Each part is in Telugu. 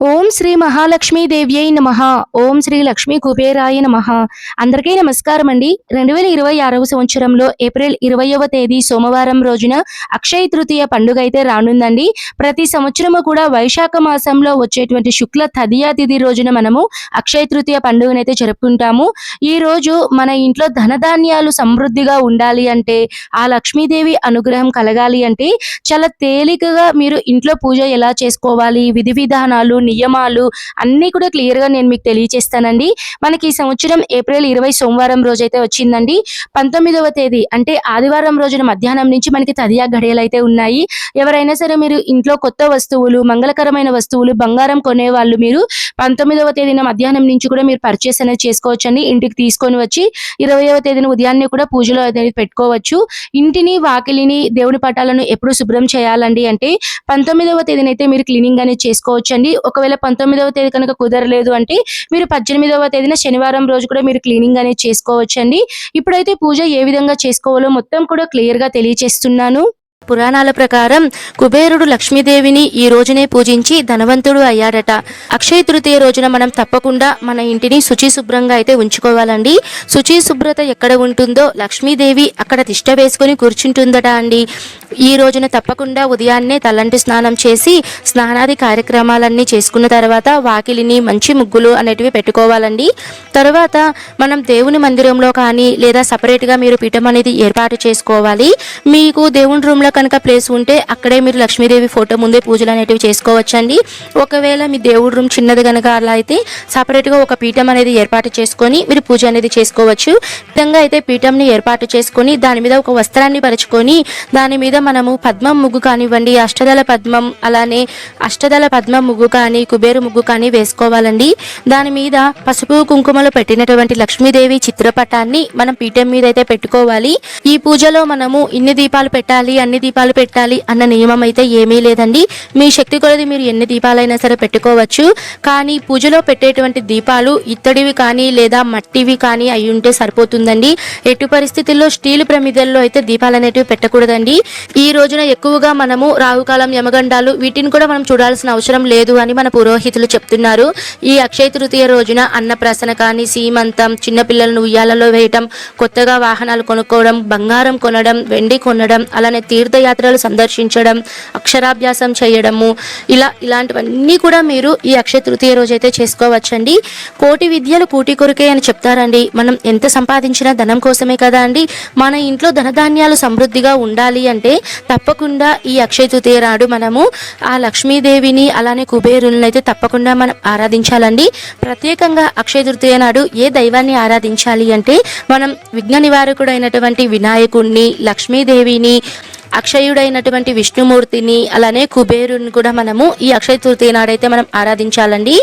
ఓం శ్రీ మహాలక్ష్మీ దేవ్యై నమః. ఓం శ్రీ లక్ష్మీ కుబేరాయ నమః. అందరికీ నమస్కారం అండి. 2026వ సంవత్సరంలో ఏప్రిల్ 20వ తేదీ సోమవారం రోజున అక్షయ తృతీయ పండుగ అయితే రానుందండి. ప్రతి సంవత్సరము కూడా వైశాఖ మాసంలో వచ్చేటువంటి శుక్ల తదియా తిథి రోజున మనము అక్షయ తృతీయ పండుగనైతే జరుపుకుంటాము. ఈ రోజు మన ఇంట్లో ధనధాన్యాలు సమృద్ధిగా ఉండాలి అంటే, ఆ లక్ష్మీదేవి అనుగ్రహం కలగాలి అంటే చాలా తేలికగా మీరు ఇంట్లో పూజ ఎలా చేసుకోవాలి, విధి విధానాలు, నియమాలు అన్నీ కూడా క్లియర్ గా నేను మీకు తెలియజేస్తానండి. మనకి ఈ సంవత్సరం ఏప్రిల్ 20 సోమవారం రోజైతే వచ్చిందండి. 19వ తేదీ అంటే ఆదివారం రోజున మధ్యాహ్నం నుంచి మనకి తదియా గడియలు అయితే ఉన్నాయి. ఎవరైనా సరే మీరు ఇంట్లో కొత్త వస్తువులు, మంగళకరమైన వస్తువులు, బంగారం కొనేవాళ్ళు మీరు 19వ తేదీన మధ్యాహ్నం నుంచి కూడా మీరు పర్చేస్ అనేది చేసుకోవచ్చండి. ఇంటికి తీసుకొని వచ్చి 20వ తేదీన ఉదయాన్నే కూడా పూజలో అనేది పెట్టుకోవచ్చు. ఇంటిని, వాకిలిని, దేవుని పటాలను ఎప్పుడు శుభ్రం చేయాలండి అంటే 19వ తేదీనైతే మీరు క్లీనింగ్ అనేది చేసుకోవచ్చండి. ఒకవేళ 19వ తేదీ కనుక కుదరలేదు అంటే మీరు 18వ తేదీన శనివారం రోజు కూడా మీరు క్లీనింగ్ అనేది చేసుకోవచ్చండి. ఇప్పుడైతే పూజ ఏ విధంగా చేసుకోవాలో మొత్తం కూడా క్లియర్ గా తెలియజేస్తున్నాను. పురాణాల ప్రకారం కుబేరుడు లక్ష్మీదేవిని ఈ రోజునే పూజించి ధనవంతుడు అయ్యాడట. అక్షయ తృతీయ రోజున మనం తప్పకుండా మన ఇంటిని శుచి శుభ్రంగా అయితే ఉంచుకోవాలండి. శుచి శుభ్రత ఎక్కడ ఉంటుందో లక్ష్మీదేవి అక్కడ తిష్ట వేసుకొని కూర్చుంటుందట అండి. ఈ రోజున తప్పకుండా ఉదయాన్నే తలంటి స్నానం చేసి స్నానాది కార్యక్రమాలన్నీ చేసుకున్న తర్వాత వాకిలిని మంచి ముగ్గులు అనేటివి పెట్టుకోవాలండి. తర్వాత మనం దేవుని మందిరంలో కానీ లేదా సపరేట్గా మీరు పీఠం అనేది ఏర్పాటు చేసుకోవాలి. మీకు దేవుని రూమ్లో కనుక ప్లేస్ ఉంటే అక్కడే మీరు లక్ష్మీదేవి ఫోటో ముందే పూజలు అనేటివి చేసుకోవచ్చండి. ఒకవేళ మీ దేవుడి రూమ్ చిన్నది కనుక అలా అయితే సపరేట్గా ఒక పీఠం అనేది ఏర్పాటు చేసుకొని మీరు పూజ అనేది చేసుకోవచ్చు. విధంగా అయితే పీఠంని ఏర్పాటు చేసుకొని దాని మీద ఒక వస్త్రాన్ని పరుచుకొని దాని మీద మనము పద్మం ముగ్గు కానివ్వండి, అష్టదళ పద్మం, అలానే అష్టదళ పద్మం ముగ్గు కానీ కుబేరు ముగ్గు కానీ వేసుకోవాలండి. దాని మీద పసుపు కుంకుమలు పెట్టినటువంటి లక్ష్మీదేవి చిత్రపటాన్ని మనం పీఠం మీద అయితే పెట్టుకోవాలి. ఈ పూజలో మనము ఇన్ని దీపాలు పెట్టాలి, అన్ని దీపాలు పెట్టాలి అన్న నియమం అయితే ఏమీ లేదండి. మీ శక్తి కొలది మీరు ఎన్ని దీపాలైనా సరే పెట్టుకోవచ్చు. కానీ పూజలో పెట్టేటువంటి దీపాలు ఇత్తడివి కానీ లేదా మట్టివి కానీ అయి ఉంటే సరిపోతుందండి. ఎటు పరిస్థితుల్లో స్టీల్ ప్రమిదల్లో అయితే దీపాలు అనేటివి పెట్టకూడదండి. ఈ రోజున ఎక్కువగా మనము రాహుకాలం, యమగండాలు వీటిని కూడా మనం చూడాల్సిన అవసరం లేదు అని మన పురోహితులు చెప్తున్నారు. ఈ అక్షయ తృతీయ రోజున అన్నప్రాసన కానీ, సీమంతం, చిన్నపిల్లలను ఉయ్యాలలో వేయటం, కొత్తగా వాహనాలు కొనుక్కోవడం, బంగారం కొనడం, వెండి కొనడం, అలానే తీర్థయాత్రలు సందర్శించడం, అక్షరాభ్యాసం చేయడము, ఇలాంటివన్నీ కూడా మీరు ఈ అక్షయ తృతీయ రోజు అయితే చేసుకోవచ్చండి. కోటి విద్యలు కూటి కొరకే అని చెప్తారండి. మనం ఎంత సంపాదించినా ధనం కోసమే కదా అండి. మన ఇంట్లో ధనధాన్యాలు సమృద్ధిగా ఉండాలి అంటే తప్పకుండా ఈ అక్షయ తృతీయ నాడు మనము ఆ లక్ష్మీదేవిని అలానే కుబేరులను అయితే తప్పకుండా మనం ఆరాధించాలండి. ప్రత్యేకంగా అక్షయ తృతీయ నాడు ఏ దైవాన్ని ఆరాధించాలి అంటే మనం విఘ్న నివారకుడు అయినటువంటి వినాయకుడిని, లక్ష్మీదేవిని, అక్షయుడైనటువంటి విష్ణుమూర్తిని, అలానే కుబేరుని కూడా మనము ఈ అక్షయ తృతీయ నాడైతే మనం ఆరాధించాలండి.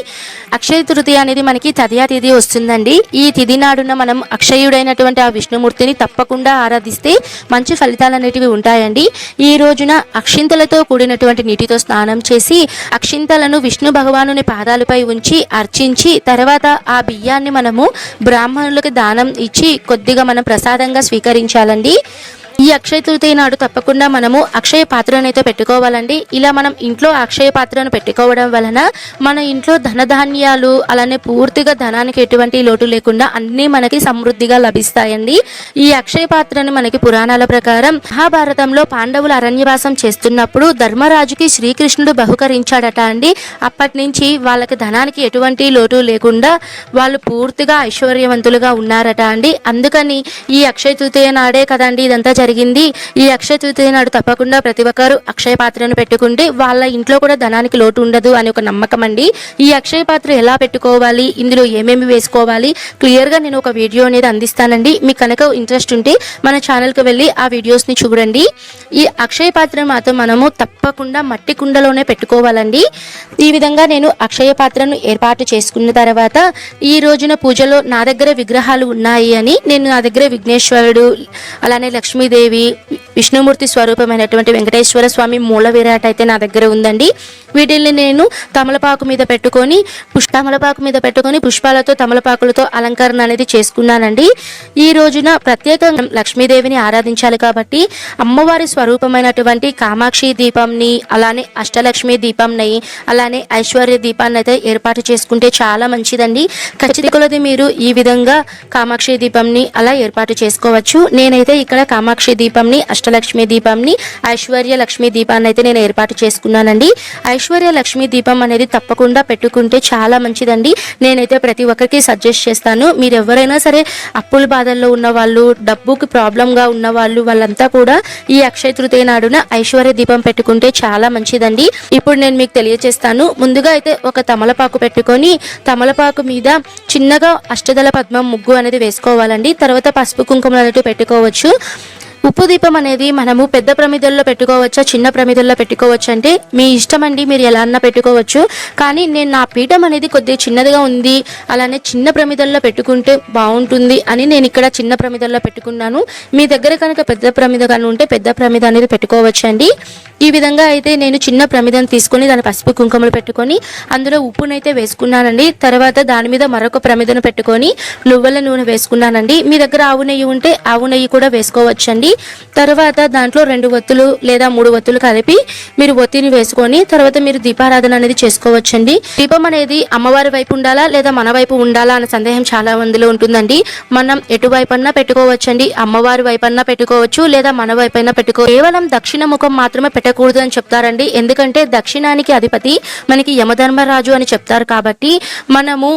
అక్షయ తృతీయ అనేది మనకి తదియా తిథి వస్తుందండి. ఈ తిథి నాడున మనం అక్షయుడైనటువంటి ఆ విష్ణుమూర్తిని తప్పకుండా ఆరాధిస్తే మంచి ఫలితాలు అనేటివి ఉంటాయండి. ఈ రోజున అక్షింతలతో కూడినటువంటి నీటితో స్నానం చేసి అక్షింతలను విష్ణు భగవానుని పాదాలపై ఉంచి అర్చించి తర్వాత ఆ బియ్యాన్ని మనము బ్రాహ్మణులకు దానం ఇచ్చి కొద్దిగా మనం ప్రసాదంగా స్వీకరించాలండి. ఈ అక్షయ తృతీయ నాడు తప్పకుండా మనము అక్షయ పాత్రను అయితే పెట్టుకోవాలండి. ఇలా మనం ఇంట్లో అక్షయ పాత్రను పెట్టుకోవడం వలన మన ఇంట్లో ధనధాన్యాలు అలానే పూర్తిగా ధనానికి ఎటువంటి లోటు లేకుండా అన్నీ మనకి సమృద్ధిగా లభిస్తాయండి. ఈ అక్షయ పాత్రను మనకి పురాణాల ప్రకారం మహాభారతంలో పాండవులు అరణ్యవాసం చేస్తున్నప్పుడు ధర్మరాజుకి శ్రీకృష్ణుడు బహుకరించాడట అండి. అప్పటి నుంచి వాళ్ళకి ధనానికి ఎటువంటి లోటు లేకుండా వాళ్ళు పూర్తిగా ఐశ్వర్యవంతులుగా ఉన్నారట అండి. అందుకని ఈ అక్షయ తృతీయ నాడే కదండి ఇదంతా జరిగింది. ఈ అక్షయ తృతీయ నాడు తప్పకుండా ప్రతి ఒక్కరు అక్షయ పాత్రను పెట్టుకుంటే వాళ్ళ ఇంట్లో కూడా ధనానికి లోటు ఉండదు అని ఒక నమ్మకం అండి. ఈ అక్షయ పాత్ర ఎలా పెట్టుకోవాలి, ఇందులో ఏమేమి వేసుకోవాలి క్లియర్ గా నేను ఒక వీడియో అనేది అందిస్తానండి. మీకు కనుక ఇంట్రెస్ట్ ఉంటే మన ఛానల్కి వెళ్ళి ఆ వీడియోస్ ని చూడండి. ఈ అక్షయ పాత్ర మాత్రం మనము తప్పకుండా మట్టి కుండలోనే పెట్టుకోవాలండి. ఈ విధంగా నేను అక్షయ పాత్రను ఏర్పాటు చేసుకున్న తర్వాత ఈ రోజున పూజలో నా దగ్గర విగ్రహాలు ఉన్నాయి అని నేను నా దగ్గర విఘ్నేశ్వరుడు అలానే లక్ష్మీదేవి విష్ణుమూర్తి స్వరూపమైనటువంటి వెంకటేశ్వర స్వామి మూల విరాట్ అయితే నా దగ్గర ఉందండి. వీటిని నేను తమలపాకు మీద పెట్టుకొని పుష్పాలతో తమలపాకులతో అలంకరణ అనేది చేసుకున్నానండి. ఈ రోజున ప్రత్యేకంగా లక్ష్మీదేవిని ఆరాధించాలి కాబట్టి అమ్మవారి స్వరూపమైనటువంటి కామాక్షి దీపంని, అలానే అష్టలక్ష్మి దీపంని, అలానే ఐశ్వర్య దీపాన్ని అయితే ఏర్పాటు చేసుకుంటే చాలా మంచిదండి. ఖచ్చితంగా మీరు ఈ విధంగా కామాక్షి దీపంని అలా ఏర్పాటు చేసుకోవచ్చు. నేనైతే ఇక్కడ కామాక్షి దీపంని, అష్టలక్ష్మి దీపంని, ఐశ్వర్య లక్ష్మి దీపాన్ని అయితే నేను ఏర్పాటు చేసుకున్నానండి. ఐశ్వర్య లక్ష్మి దీపం అనేది తప్పకుండా పెట్టుకుంటే చాలా మంచిదండి. నేనైతే ప్రతి ఒక్కరికి సజెస్ట్ చేస్తాను. మీరు ఎవరైనా సరే అప్పుల బాధల్లో ఉన్న వాళ్ళు, డబ్బుకి ప్రాబ్లంగా ఉన్న వాళ్ళంతా కూడా ఈ అక్షయ తృతీయ నాడున ఐశ్వర్య దీపం పెట్టుకుంటే చాలా మంచిదండి. ఇప్పుడు నేను మీకు తెలియజేస్తాను. ముందుగా అయితే ఒక తమలపాకు పెట్టుకొని తమలపాకు మీద చిన్నగా అష్టదళ పద్మం ముగ్గు అనేది వేసుకోవాలండి. తర్వాత పసుపు కుంకుమలు అనేవి పెట్టుకోవచ్చు. ఉప్పు దీపం అనేది మనము పెద్ద ప్రమిదల్లో పెట్టుకోవచ్చా, చిన్న ప్రమిదల్లో పెట్టుకోవచ్చు అంటే మీ ఇష్టం అండి. మీరు ఎలా అన్నా పెట్టుకోవచ్చు. కానీ నేను నా పీఠం అనేది కొద్దిగా చిన్నదిగా ఉంది, అలానే చిన్న ప్రమిదల్లో పెట్టుకుంటే బాగుంటుంది అని నేను ఇక్కడ చిన్న ప్రమిదల్లో పెట్టుకున్నాను. మీ దగ్గర కనుక పెద్ద ప్రమిద కానీ ఉంటే పెద్ద ప్రమిద అనేది పెట్టుకోవచ్చు అండి. ఈ విధంగా అయితే నేను చిన్న ప్రమిదను తీసుకొని దాని పసుపు కుంకుమలు పెట్టుకొని అందులో ఉప్పునైతే వేసుకున్నానండి. తర్వాత దాని మీద మరొక ప్రమిదను పెట్టుకొని నువ్వుల నూనె వేసుకున్నానండి. మీ దగ్గర ఆవు నెయ్యి ఉంటే ఆవు నెయ్యి కూడా వేసుకోవచ్చండి. తర్వాత దాంట్లో 2 ఒత్తులు లేదా 3 ఒత్తులు కలిపి మీరు ఒత్తిని వేసుకొని తర్వాత మీరు దీపారాధన అనేది చేసుకోవచ్చండి. దీపం అనేది అమ్మవారి వైపు ఉండాలా లేదా మన వైపు ఉండాలా అనే సందేహం చాలా మందిలో ఉంటుందండి. మనం ఎటువైపు అన్నా పెట్టుకోవచ్చండి. అమ్మవారి వైపు అన్నా పెట్టుకోవచ్చు లేదా మన వైపు అయినా కేవలం దక్షిణ ముఖం మాత్రమే పెట్టకూడదు అని చెప్తారండి. ఎందుకంటే దక్షిణానికి అధిపతి మనకి యమధర్మరాజు అని చెప్తారు. కాబట్టి మనము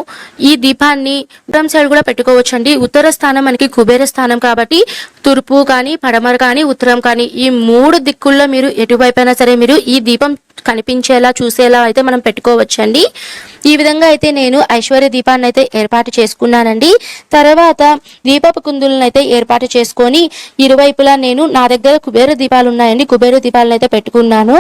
ఈ దీపాన్ని ఉత్తరం సైడ్ కూడా పెట్టుకోవచ్చు అండి. ఉత్తర స్థానం మనకి కుబేర స్థానం కాబట్టి తూర్పు కానీ, పడమర కానీ, ఉత్తరం కానీ ఈ 3 దిక్కుల్లో మీరు ఎటువైపైనా సరే మీరు ఈ దీపం కనిపించేలా చూసేలా అయితే మనం పెట్టుకోవచ్చండి. ఈ విధంగా అయితే నేను ఐశ్వర్య దీపాన్ని అయితే ఏర్పాటు చేసుకున్నానండి. తర్వాత దీపపు కుందులను అయితే ఏర్పాటు చేసుకొని ఇరువైపులా నేను నా దగ్గర కుబేర దీపాలు ఉన్నాయండి. కుబేర దీపాలను అయితే పెట్టుకున్నాను.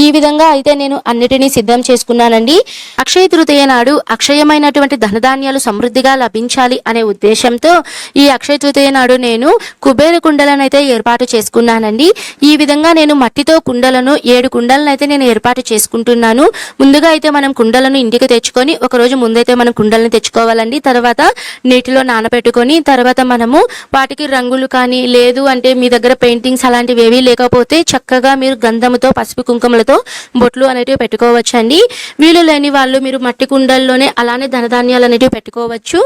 ఈ విధంగా అయితే నేను అన్నిటినీ సిద్ధం చేసుకున్నానండి. అక్షయ తృతీయ నాడు అక్షయమైనటువంటి ధనధాన్యాలు సమృద్ధిగా లభించాలి అనే ఉద్దేశంతో ఈ అక్షయ తృతీయ నాడు నేను కుబేర కుండలను అయితే ఏర్పాటు చేసుకున్నానండి. ఈ విధంగా నేను మట్టితో కుండలను 7 కుండలను అయితే నేను ఏర్పాటు చేసుకుంటున్నాను. ముందుగా అయితే మనం కుండలను ఇంటికి తెచ్చుకొని ఒక రోజు ముందైతే మనం కుండలను తెచ్చుకోవాలండి. తర్వాత నీటిలో నానబెట్టుకొని తర్వాత మనము వాటికి రంగులు కానీ లేదు అంటే మీ దగ్గర పెయింటింగ్స్ అలాంటివి ఏవీ లేకపోతే చక్కగా మీరు గంధముతో పసుపు కుంకుమలతో బొట్లు అనేటివి పెట్టుకోవచ్చండి. వీలు లేని వాళ్ళు మీరు మట్టి కుండల్లోనే అలానే ధనధాన్యాలు అనేటివి పెట్టుకోవచ్చు.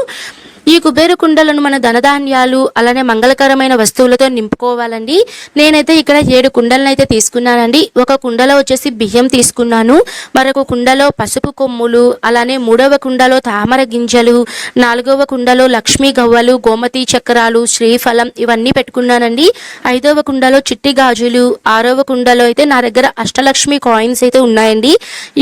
ఈ కుబేర కుండలను మన ధనధాన్యాలు అలానే మంగళకరమైన వస్తువులతో నింపుకోవాలండి. నేనైతే ఇక్కడ 7 కుండలను అయితే తీసుకున్నానండి. ఒక కుండలో వచ్చేసి బియ్యం తీసుకున్నాను, మరొక కుండలో పసుపు కొమ్ములు, అలానే 3వ కుండలో తామర గింజలు, 4వ కుండలో లక్ష్మీ గవ్వలు, గోమతి చక్రాలు, శ్రీఫలం ఇవన్నీ పెట్టుకున్నానండి. 5వ కుండలో చిట్టి గాజులు, 6వ కుండలో అయితే నా దగ్గర అష్టలక్ష్మి కాయిన్స్ అయితే ఉన్నాయండి.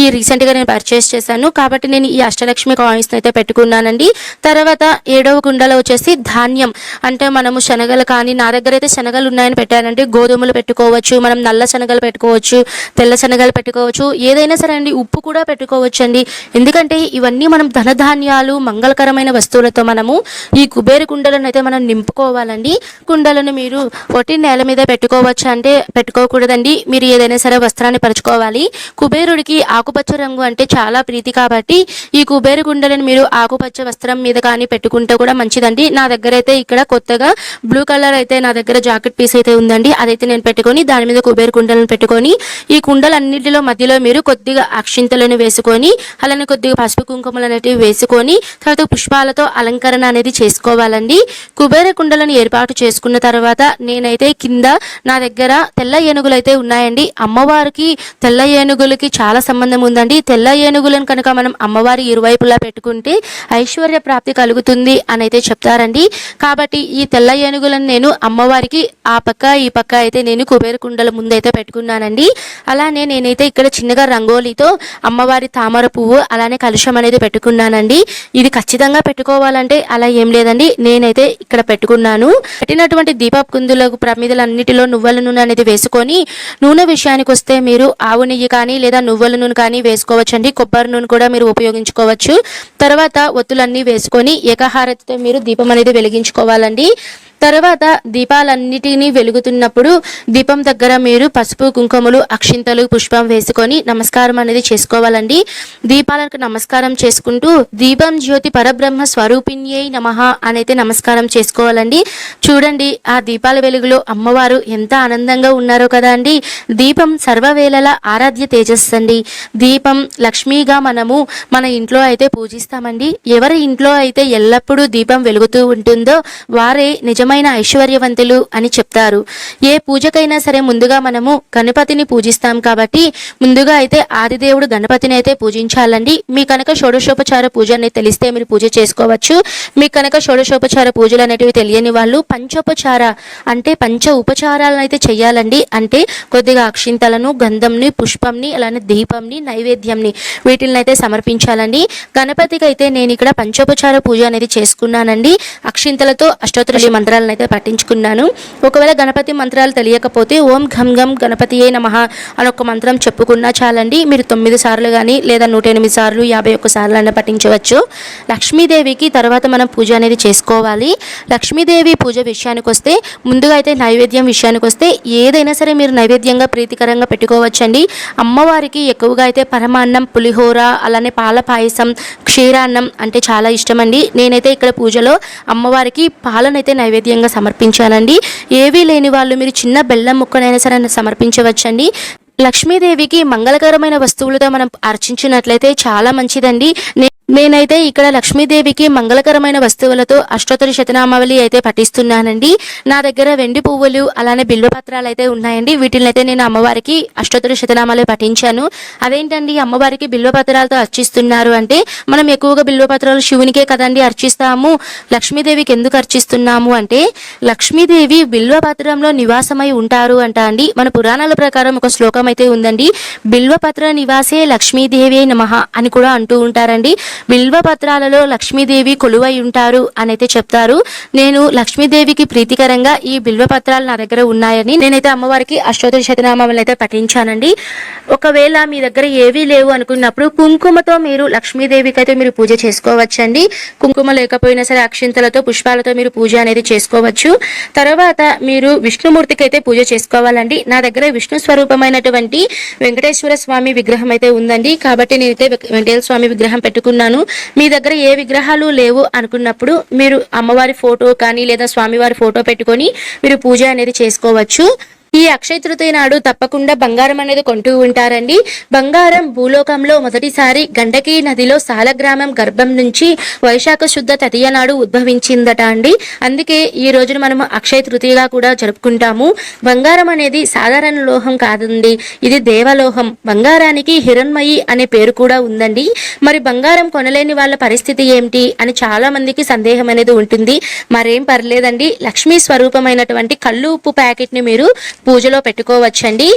ఈ రీసెంట్గా నేను పర్చేస్ చేశాను కాబట్టి నేను ఈ అష్టలక్ష్మి కాయిన్స్ అయితే పెట్టుకున్నానండి. తర్వాత 7వ కుండలో వచ్చేసి ధాన్యం అంటే మనము శనగలు కానీ, నా దగ్గర అయితే శనగలు ఉన్నాయని పెట్టానండి. గోధుమలు పెట్టుకోవచ్చు, మనం నల్ల శనగలు పెట్టుకోవచ్చు, తెల్ల శనగలు పెట్టుకోవచ్చు, ఏదైనా సరే అండి. ఉప్పు కూడా పెట్టుకోవచ్చు అండి. ఎందుకంటే ఇవన్నీ మనం ధనధాన్యాలు మంగళకరమైన వస్తువులతో మనము ఈ కుబేర కుండలను అయితే మనం నింపుకోవాలండి. కుండలను మీరు పొట్టి నేల మీద పెట్టుకోవచ్చు అంటే పెట్టుకోకూడదండి. మీరు ఏదైనా సరే వస్త్రాన్ని పరుచుకోవాలి. కుబేరుడికి ఆకుపచ్చ రంగు అంటే చాలా ప్రీతి కాబట్టి ఈ కుబేర కుండలను మీరు ఆకుపచ్చ వస్త్రం మీద కానీ పెట్టుకుంటే కూడా మంచిదండి. నా దగ్గర అయితే ఇక్కడ కొత్తగా బ్లూ కలర్ అయితే నా దగ్గర జాకెట్ పీస్ అయితే ఉందండి. అదైతే నేను పెట్టుకొని దాని మీద కుబేర కుండలను పెట్టుకొని ఈ కుండలన్నిటిలో మధ్యలో మీరు కొద్దిగా అక్షింతలను వేసుకొని అలానే కొద్దిగా పసుపు కుంకుమలు అనేటివి వేసుకొని తర్వాత పుష్పాలతో అలంకరణ అనేది చేసుకోవాలండి. కుబేర కుండలను ఏర్పాటు చేసుకున్న తర్వాత నేనైతే కింద నా దగ్గర తెల్ల ఏనుగులు అయితే ఉన్నాయండి. అమ్మవారికి తెల్ల ఏనుగులకి చాలా సంబంధం ఉందండి. తెల్ల ఏనుగులను కనుక మనం అమ్మవారి ఇరువైపులా పెట్టుకుంటే ఐశ్వర్య ప్రాప్తి కలుగుతుంది అని అయితే చెప్తారండి. కాబట్టి ఈ తెల్ల ఏనుగులను నేను అమ్మవారికి ఆ పక్క ఈ పక్క అయితే నేను కుబేర కుండల ముందైతే పెట్టుకున్నానండి. అలానే నేనైతే ఇక్కడ చిన్నగా రంగోలీతో అమ్మవారి తామర పువ్వు అలానే కలుషం అనేది పెట్టుకున్నానండి. ఇది ఖచ్చితంగా పెట్టుకోవాలంటే అలా ఏం లేదండి, నేనైతే ఇక్కడ పెట్టుకున్నాను. పెట్టినటువంటి దీపపు కుందులకు ప్రమిదలన్నిటిలో నువ్వుల నూనె అనేది వేసుకొని, నూనె విషయానికి వస్తే మీరు ఆవు నెయ్యి కానీ లేదా నువ్వుల నూనె కానీ వేసుకోవచ్చండి. కొబ్బరి నూనె కూడా మీరు ఉపయోగించుకోవచ్చు. తర్వాత ఒత్తులన్నీ వేసుకొని ఏకహారతితో మీరు దీపం అనేది వెలిగించుకోవాలండి. తర్వాత దీపాలన్నిటినీ వెలుగుతున్నప్పుడు దీపం దగ్గర మీరు పసుపు కుంకుమలు అక్షింతలు పుష్పం వేసుకొని నమస్కారం అనేది చేసుకోవాలండి. దీపాలకు నమస్కారం చేసుకుంటూ దీపం జ్యోతి పరబ్రహ్మ స్వరూపిణ్యై నమః అనైతే నమస్కారం చేసుకోవాలండి. చూడండి ఆ దీపాల వెలుగులో అమ్మవారు ఎంత ఆనందంగా ఉన్నారో కదా అండి. దీపం సర్వవేళల ఆరాధ్య తేజస్సు అండి. దీపం లక్ష్మీగా మనము మన ఇంట్లో అయితే పూజిస్తామండి. ఎవరి ఇంట్లో అయితే ఎల్లప్పుడూ దీపం వెలుగుతూ ఉంటుందో వారే నిజమైన ఐశ్వర్యవంతులు అని చెప్తారు. ఏ పూజకైనా సరే ముందుగా మనము గణపతిని పూజిస్తాం కాబట్టి ముందుగా అయితే ఆదిదేవుడు గణపతిని అయితే పూజించాలండి. మీ కనుక షోడశోపచార పూజ అనేది తెలిస్తే మీరు పూజ చేసుకోవచ్చు. మీ కనుక షోడశోపచార పూజలు అనేటివి తెలియని వాళ్ళు పంచోపచార అంటే పంచ ఉపచారాలను అయితే చెయ్యాలండి. అంటే కొద్దిగా అక్షింతలను గంధంని పుష్పంని అలానే దీపంని నైవేద్యంని వీటిని అయితే సమర్పించాలండి. గణపతికి అయితే నేను ఇక్కడ పంచోపచార పూజ అనేది చేసుకున్నానండి. అక్షింతలతో అష్టోత్తర మంత్రాలను అయితే పఠించుకున్నాను. ఒకవేళ గణపతి మంత్రాలు తెలియకపోతే ఓం ఘం ఘం గణపతియే నమః అని ఒక మంత్రం చెప్పుకున్నా చాలండి. మీరు 9 సార్లు కానీ లేదా 108 సార్లు 51 సార్లు అయినా పఠించవచ్చు. లక్ష్మీదేవికి తర్వాత మనం పూజ అనేది చేసుకోవాలి. లక్ష్మీదేవి పూజ విషయానికి వస్తే ముందుగా అయితే నైవేద్యం విషయానికి వస్తే ఏదైనా సరే మీరు నైవేద్యంగా ప్రీతికరంగా పెట్టుకోవచ్చండి. అమ్మవారికి ఎక్కువగా అయితే పరమాన్నం పులిహోర అలానే పాల పాయసం క్షీరాన్నం అంటే చాలా ఇష్టం అండి. నేనైతే ఇక్కడ పూజలో అమ్మవారికి పాలనైతే నైవేద్యంగా సమర్పించానండి. ఏవీ లేని వాళ్ళు మీరు చిన్న బెల్లం ముక్కనైనా సరే సమర్పించవచ్చండి. లక్ష్మీదేవికి మంగళకరమైన వస్తువులతో మనం అర్చించినట్లయితే చాలా మంచిదండి. నేనైతే ఇక్కడ లక్ష్మీదేవికి మంగళకరమైన వస్తువులతో అష్టోత్తర శతనామావళి అయితే పఠిస్తున్నానండి. నా దగ్గర వెండి పువ్వులు అలానే బిల్వపత్రాలు అయితే ఉన్నాయండి. వీటిని అయితే నేను అమ్మవారికి అష్టోత్తర శతనామాలు పఠించాను. అదేంటండి అమ్మవారికి బిల్వపత్రాలతో అర్చిస్తున్నారు అంటే మనం ఎక్కువగా బిల్వపత్రాలు శివునికే కదండి అర్చిస్తాము. లక్ష్మీదేవికి ఎందుకు అర్చిస్తున్నాము అంటే లక్ష్మీదేవి బిల్వపత్రంలో నివాసమై ఉంటారు అంట అండి. మన పురాణాల ప్రకారం ఒక శ్లోకం అయితే ఉందండి. బిల్వపత్ర నివాసే లక్ష్మీదేవి నమః అని కూడా అంటూ ఉంటారండి. బిల్వపత్రాలలో లక్ష్మీదేవి కొలువై ఉంటారు అని అయితే చెప్తారు. నేను లక్ష్మీదేవికి ప్రీతికరంగా ఈ బిల్వపత్రాలు నా దగ్గర ఉన్నాయని నేనైతే అమ్మవారికి అష్టోత్తర శతనామావళి అయితే పఠించానండి. ఒకవేళ మీ దగ్గర ఏవీ లేవు అనుకున్నప్పుడు కుంకుమతో మీరు లక్ష్మీదేవికి అయితే మీరు పూజ చేసుకోవచ్చండి. కుంకుమ లేకపోయినా సరే అక్షింతలతో పుష్పాలతో మీరు పూజ అనేది చేసుకోవచ్చు. తర్వాత మీరు విష్ణుమూర్తికి అయితే పూజ చేసుకోవాలండి. నా దగ్గర విష్ణు స్వరూపమైనటువంటి వెంకటేశ్వర స్వామి విగ్రహం అయితే ఉందండి. కాబట్టి నేనైతే వెంకటేశ్వర స్వామి విగ్రహం పెట్టుకున్నాను. మీ దగ్గర ఏ విగ్రహాలు లేవు అనుకున్నప్పుడు మీరు అమ్మవారి ఫోటో కానీ లేదా స్వామివారి ఫోటో పెట్టుకొని మీరు పూజ అనేది చేసుకోవచ్చు. ఈ అక్షయ తృతీయ నాడు తప్పకుండా బంగారం అనేది కొంటూ ఉంటారండి. బంగారం భూలోకంలో మొదటిసారి గండకీ నదిలో సాలగ్రామం గర్భం నుంచి వైశాఖ శుద్ధ తదియ నాడు ఉద్భవించిందట అండి. అందుకే ఈ రోజున మనము అక్షయ తృతీయగా కూడా జరుపుకుంటాము. బంగారం అనేది సాధారణ లోహం కాదండి, ఇది దేవలోహం. బంగారానికి హిరణ్మయి అనే పేరు కూడా ఉందండి. మరి బంగారం కొనలేని వాళ్ళ పరిస్థితి ఏమిటి అని చాలా మందికి సందేహం అనేది ఉంటుంది. మరేం పర్లేదండి, లక్ష్మీ స్వరూపమైనటువంటి కళ్ళు ఉప్పు ప్యాకెట్ ని మీరు పూజలో పెట్టుకోవచ్చండి.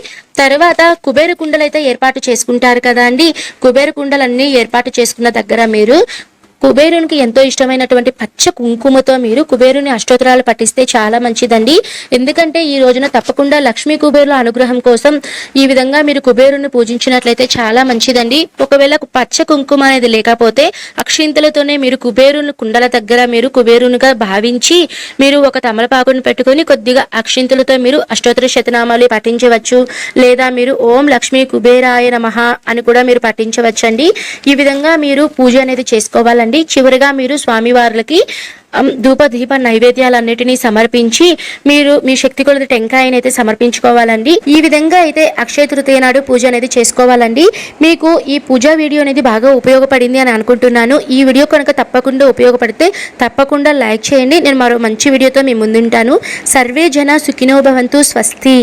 తర్వాత కుబేర కుండలు అయితే ఏర్పాటు చేసుకుంటారు కదా అండి. కుబేర కుండలన్నీ ఏర్పాటు చేసుకున్న దగ్గర మీరు కుబేరునికి ఎంతో ఇష్టమైనటువంటి పచ్చ కుంకుమతో మీరు కుబేరుని అష్టోత్తరాలు పఠిస్తే చాలా మంచిదండి. ఎందుకంటే ఈ రోజున తప్పకుండా లక్ష్మీ కుబేరుల అనుగ్రహం కోసం ఈ విధంగా మీరు కుబేరుని పూజించినట్లయితే చాలా మంచిదండి. ఒకవేళ పచ్చ కుంకుమ అనేది లేకపోతే అక్షింతలతోనే మీరు కుబేరుని కుండల దగ్గర మీరు కుబేరునిగా భావించి మీరు ఒక తమలపాకును పెట్టుకొని కొద్దిగా అక్షింతలతో మీరు అష్టోత్తర శతనామాలు పఠించవచ్చు. లేదా మీరు ఓం లక్ష్మీ కుబేరాయ నమః అని కూడా మీరు పఠించవచ్చండి. ఈ విధంగా మీరు పూజ అనేది చేసుకోవాలండి. చివరిగా మీరు స్వామివార్లకి ధూప దీప నైవేద్యాలన్నిటినీ సమర్పించి మీరు మీ శక్తి కొలది టెంకాయని అయితే సమర్పించుకోవాలండి. ఈ విధంగా అయితే అక్షయ తృతీయ నాడు పూజ అనేది చేసుకోవాలండి. మీకు ఈ పూజా వీడియో అనేది బాగా ఉపయోగపడింది అని అనుకుంటున్నాను. ఈ వీడియో కనుక తప్పకుండా ఉపయోగపడితే తప్పకుండా లైక్ చేయండి. నేను మరో మంచి వీడియోతో మీ ముందుంటాను. సర్వే జన సుఖినో భవంతు. స్వస్తి.